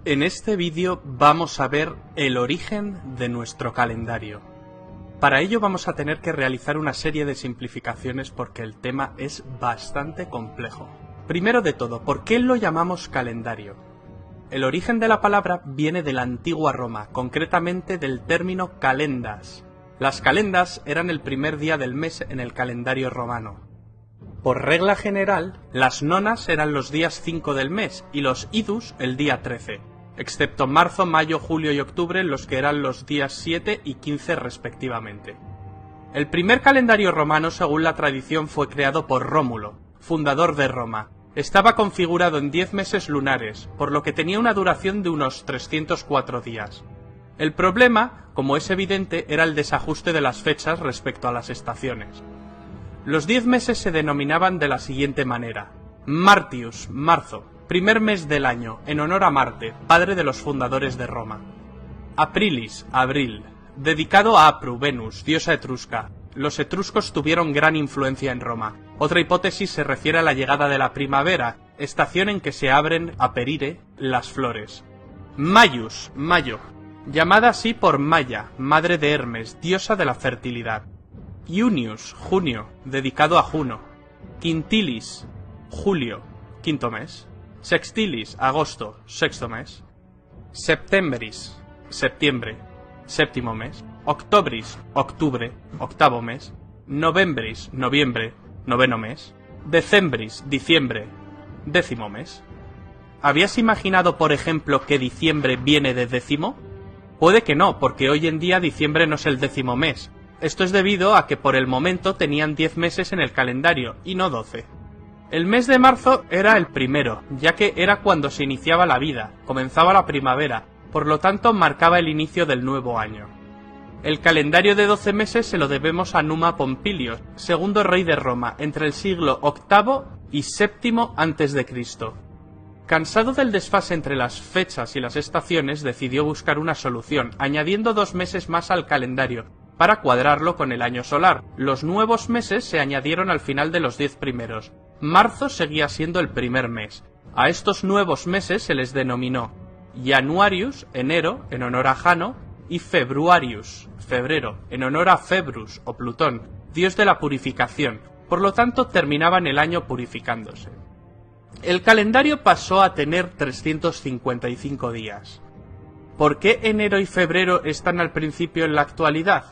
En este vídeo vamos a ver el origen de nuestro calendario. Para ello vamos a tener que realizar una serie de simplificaciones porque el tema es bastante complejo. Primero de todo, ¿por qué lo llamamos calendario? El origen de la palabra viene de la antigua Roma, concretamente del término calendas. Las calendas eran el primer día del mes en el calendario romano. Por regla general, las nonas eran los días 5 del mes y los idus el día 13, excepto marzo, mayo, julio y octubre, los que eran los días 7 y 15 respectivamente. El primer calendario romano, según la tradición, fue creado por Rómulo, fundador de Roma. Estaba configurado en 10 meses lunares, por lo que tenía una duración de unos 304 días. El problema, como es evidente, era el desajuste de las fechas respecto a las estaciones. Los 10 meses se denominaban de la siguiente manera: Martius, marzo, primer mes del año, en honor a Marte, padre de los fundadores de Roma. Aprilis, abril, dedicado a Apru, Venus, diosa etrusca. Los etruscos tuvieron gran influencia en Roma. Otra hipótesis se refiere a la llegada de la primavera, estación en que se abren, aperire, las flores. Maius, mayo, llamada así por Maia, madre de Hermes, diosa de la fertilidad. Iunius, junio, dedicado a Juno. Quintilis, julio, quinto mes. Sextilis, agosto, sexto mes. Septembris, septiembre, séptimo mes. Octobris, octubre, octavo mes. Novembris, noviembre, noveno mes. Decembris, diciembre, décimo mes. ¿Habías imaginado, por ejemplo, que diciembre viene de décimo? Puede que no, porque hoy en día diciembre no es el décimo mes. Esto es debido a que por el momento tenían 10 meses en el calendario, y no 12. El mes de marzo era el primero, ya que era cuando se iniciaba la vida, comenzaba la primavera, por lo tanto marcaba el inicio del nuevo año. El calendario de 12 meses se lo debemos a Numa Pompilio, segundo rey de Roma, entre el siglo VIII y VII a.C. Cansado del desfase entre las fechas y las estaciones, decidió buscar una solución, añadiendo 2 meses más al calendario, para cuadrarlo con el año solar. Los nuevos meses se añadieron al final de los 10 primeros. Marzo seguía siendo el primer mes. A estos nuevos meses se les denominó Januarius, enero, en honor a Jano, y Februarius, febrero, en honor a Februs, o Plutón, dios de la purificación. Por lo tanto, terminaban el año purificándose. El calendario pasó a tener 355 días. ¿Por qué enero y febrero están al principio en la actualidad?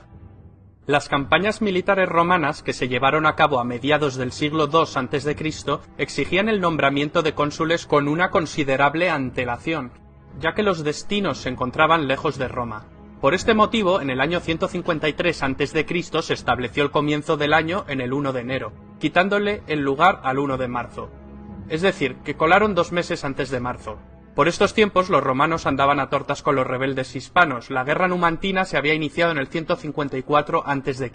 Las campañas militares romanas que se llevaron a cabo a mediados del siglo II a.C. exigían el nombramiento de cónsules con una considerable antelación, ya que los destinos se encontraban lejos de Roma. Por este motivo, en el año 153 a.C. se estableció el comienzo del año en el 1 de enero, quitándole el lugar al 1 de marzo. Es decir, que colaron 2 meses antes de marzo. Por estos tiempos los romanos andaban a tortas con los rebeldes hispanos. La guerra numantina se había iniciado en el 154 a.C.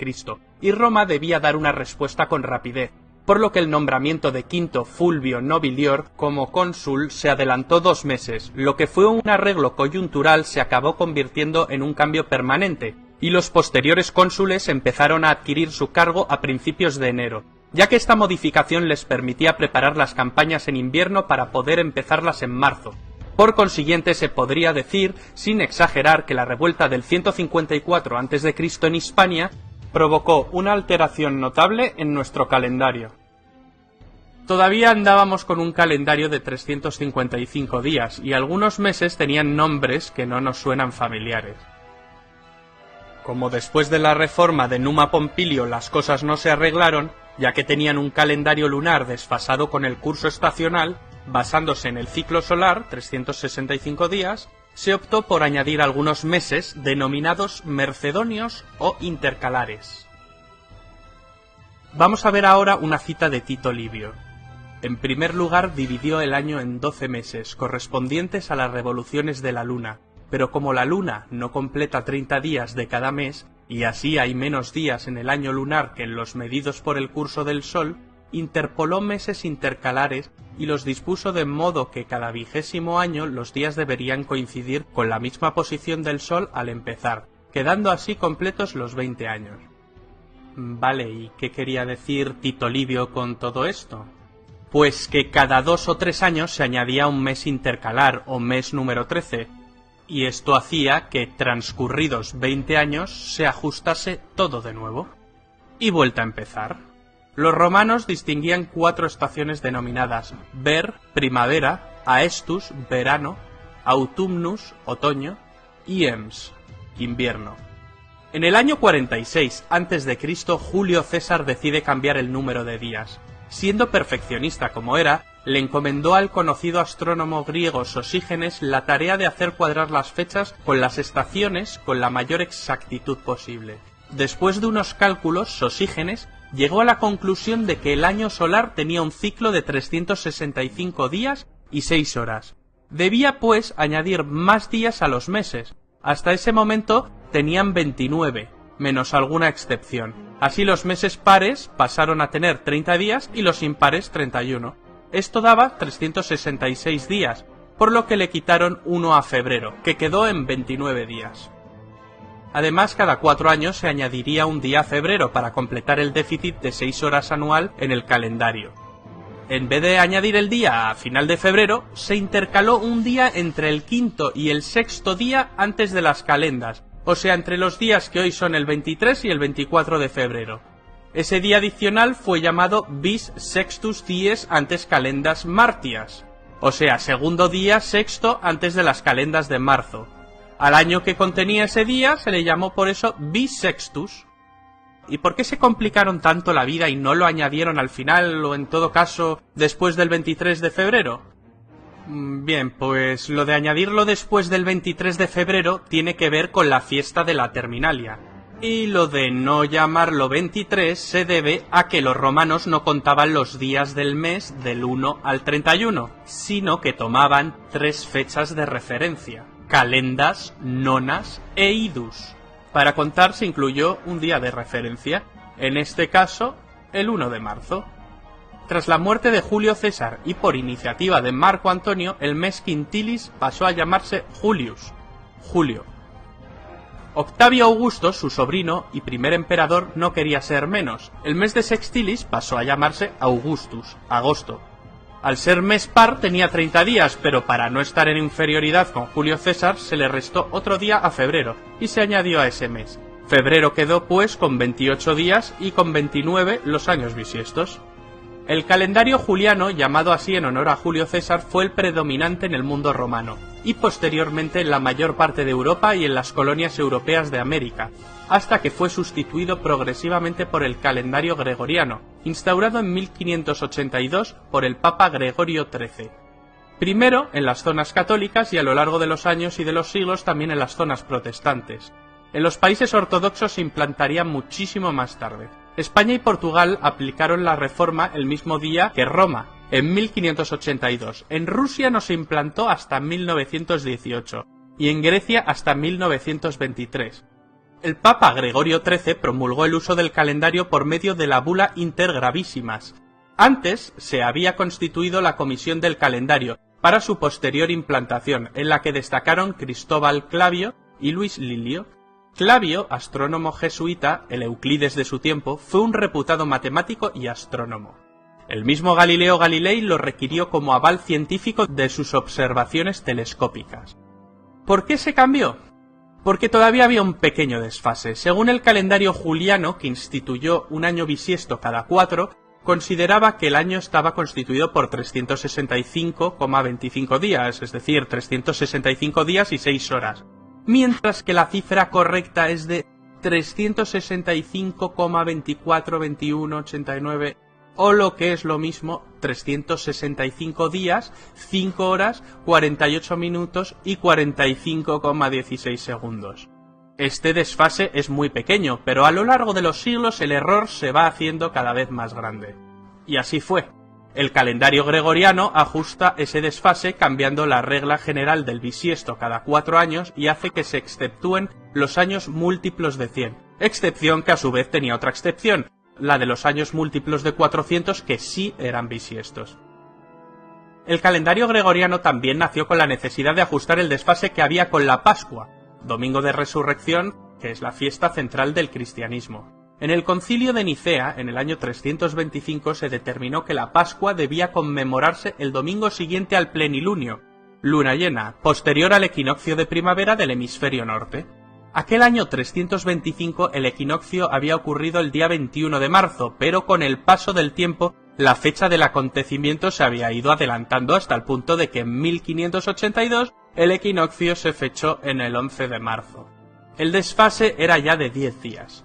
y Roma debía dar una respuesta con rapidez, por lo que el nombramiento de Quinto Fulvio Nobilior como cónsul se adelantó 2 meses. Lo que fue un arreglo coyuntural se acabó convirtiendo en un cambio permanente, y los posteriores cónsules empezaron a adquirir su cargo a principios de enero, ya que esta modificación les permitía preparar las campañas en invierno para poder empezarlas en marzo. Por consiguiente, se podría decir, sin exagerar, que la revuelta del 154 a.C. en Hispania provocó una alteración notable en nuestro calendario. Todavía andábamos con un calendario de 355 días, y algunos meses tenían nombres que no nos suenan familiares. Como después de la reforma de Numa Pompilio las cosas no se arreglaron, ya que tenían un calendario lunar desfasado con el curso estacional, basándose en el ciclo solar, 365 días, se optó por añadir algunos meses denominados mercedonios o intercalares. Vamos a ver ahora una cita de Tito Livio. En primer lugar, dividió el año en 12 meses, correspondientes a las revoluciones de la luna, pero como la luna no completa 30 días de cada mes, y así hay menos días en el año lunar que en los medidos por el curso del Sol, interpoló meses intercalares y los dispuso de modo que cada 20º año los días deberían coincidir con la misma posición del Sol al empezar, quedando así completos los 20 años. Vale, ¿y qué quería decir Tito Livio con todo esto? Pues que cada 2 o 3 años se añadía un mes intercalar o mes número 13, y esto hacía que transcurridos 20 años se ajustase todo de nuevo. Y vuelta a empezar. Los romanos distinguían 4 estaciones denominadas ver, primavera, aestus, verano, autumnus, otoño, y ems, invierno. En el año 46 a.C., Julio César decide cambiar el número de días. Siendo perfeccionista como era, le encomendó al conocido astrónomo griego Sosígenes la tarea de hacer cuadrar las fechas con las estaciones con la mayor exactitud posible. Después de unos cálculos, Sosígenes llegó a la conclusión de que el año solar tenía un ciclo de 365 días y 6 horas. Debía, pues, añadir más días a los meses. Hasta ese momento tenían 29, menos alguna excepción. Así los meses pares pasaron a tener 30 días y los impares 31. Esto daba 366 días, por lo que le quitaron uno a febrero, que quedó en 29 días. Además, cada 4 años se añadiría un día a febrero para completar el déficit de 6 horas anual en el calendario. En vez de añadir el día a final de febrero, se intercaló un día entre el quinto y el sexto día antes de las calendas, o sea, entre los días que hoy son el 23 y el 24 de febrero. Ese día adicional fue llamado bis sextus dies antes calendas martias, o sea, segundo día sexto antes de las calendas de marzo. Al año que contenía ese día se le llamó por eso bis sextus. ¿Y por qué se complicaron tanto la vida y no lo añadieron al final o en todo caso después del 23 de febrero? Bien, pues lo de añadirlo después del 23 de febrero tiene que ver con la fiesta de la Terminalia. Y lo de no llamarlo 23 se debe a que los romanos no contaban los días del mes del 1 al 31, sino que tomaban 3 fechas de referencia: calendas, nonas e idus. Para contar se incluyó un día de referencia, en este caso el 1 de marzo. Tras la muerte de Julio César y por iniciativa de Marco Antonio, el mes quintilis pasó a llamarse Julius, Julio. Octavio Augusto, su sobrino y primer emperador, no quería ser menos. El mes de sextilis pasó a llamarse Augustus, agosto. Al ser mes par tenía 30 días, pero para no estar en inferioridad con Julio César se le restó otro día a febrero y se añadió a ese mes. Febrero quedó pues con 28 días y con 29 los años bisiestos. El calendario juliano, llamado así en honor a Julio César, fue el predominante en el mundo romano, y posteriormente en la mayor parte de Europa y en las colonias europeas de América, hasta que fue sustituido progresivamente por el calendario gregoriano, instaurado en 1582 por el Papa Gregorio XIII. Primero en las zonas católicas y a lo largo de los años y de los siglos también en las zonas protestantes. En los países ortodoxos se implantaría muchísimo más tarde. España y Portugal aplicaron la reforma el mismo día que Roma, en 1582. En Rusia no se implantó hasta 1918 y en Grecia hasta 1923. El Papa Gregorio XIII promulgó el uso del calendario por medio de la bula Inter Gravísimas. Antes se había constituido la Comisión del Calendario para su posterior implantación, en la que destacaron Cristóbal Clavio y Luis Lilio. Clavio, astrónomo jesuita, el Euclides de su tiempo, fue un reputado matemático y astrónomo. El mismo Galileo Galilei lo requirió como aval científico de sus observaciones telescópicas. ¿Por qué se cambió? Porque todavía había un pequeño desfase. Según el calendario juliano, que instituyó un año bisiesto cada 4, consideraba que el año estaba constituido por 365,25 días, es decir, 365 días y 6 horas. Mientras que la cifra correcta es de 365,242189 o lo que es lo mismo, 365 días, 5 horas, 48 minutos y 45,16 segundos. Este desfase es muy pequeño, pero a lo largo de los siglos el error se va haciendo cada vez más grande. Y así fue. El calendario gregoriano ajusta ese desfase cambiando la regla general del bisiesto cada 4 años y hace que se exceptúen los años múltiplos de 100, excepción que a su vez tenía otra excepción, la de los años múltiplos de 400 que sí eran bisiestos. El calendario gregoriano también nació con la necesidad de ajustar el desfase que había con la Pascua, Domingo de Resurrección, que es la fiesta central del cristianismo. En el Concilio de Nicea, en el año 325, se determinó que la Pascua debía conmemorarse el domingo siguiente al plenilunio, luna llena, posterior al equinoccio de primavera del hemisferio norte. Aquel año 325 el equinoccio había ocurrido el día 21 de marzo, pero con el paso del tiempo la fecha del acontecimiento se había ido adelantando hasta el punto de que en 1582 el equinoccio se fechó en el 11 de marzo. El desfase era ya de 10 días.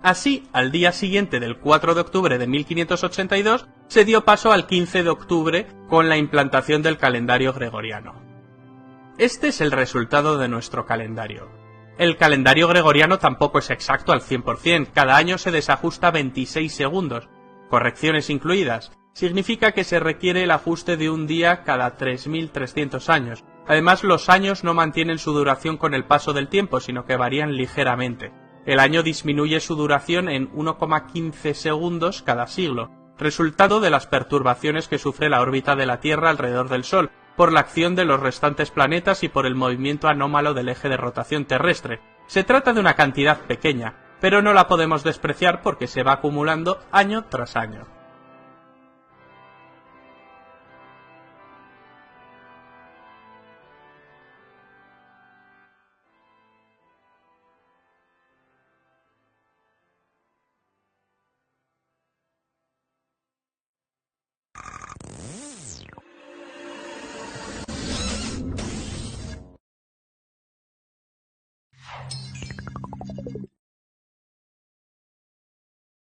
Así, al día siguiente del 4 de octubre de 1582, se dio paso al 15 de octubre con la implantación del calendario gregoriano. Este es el resultado de nuestro calendario. El calendario gregoriano tampoco es exacto al 100%, cada año se desajusta 26 segundos, correcciones incluidas. Significa que se requiere el ajuste de un día cada 3.300 años. Además, los años no mantienen su duración con el paso del tiempo, sino que varían ligeramente. El año disminuye su duración en 1,15 segundos cada siglo, resultado de las perturbaciones que sufre la órbita de la Tierra alrededor del Sol, por la acción de los restantes planetas y por el movimiento anómalo del eje de rotación terrestre. Se trata de una cantidad pequeña, pero no la podemos despreciar porque se va acumulando año tras año.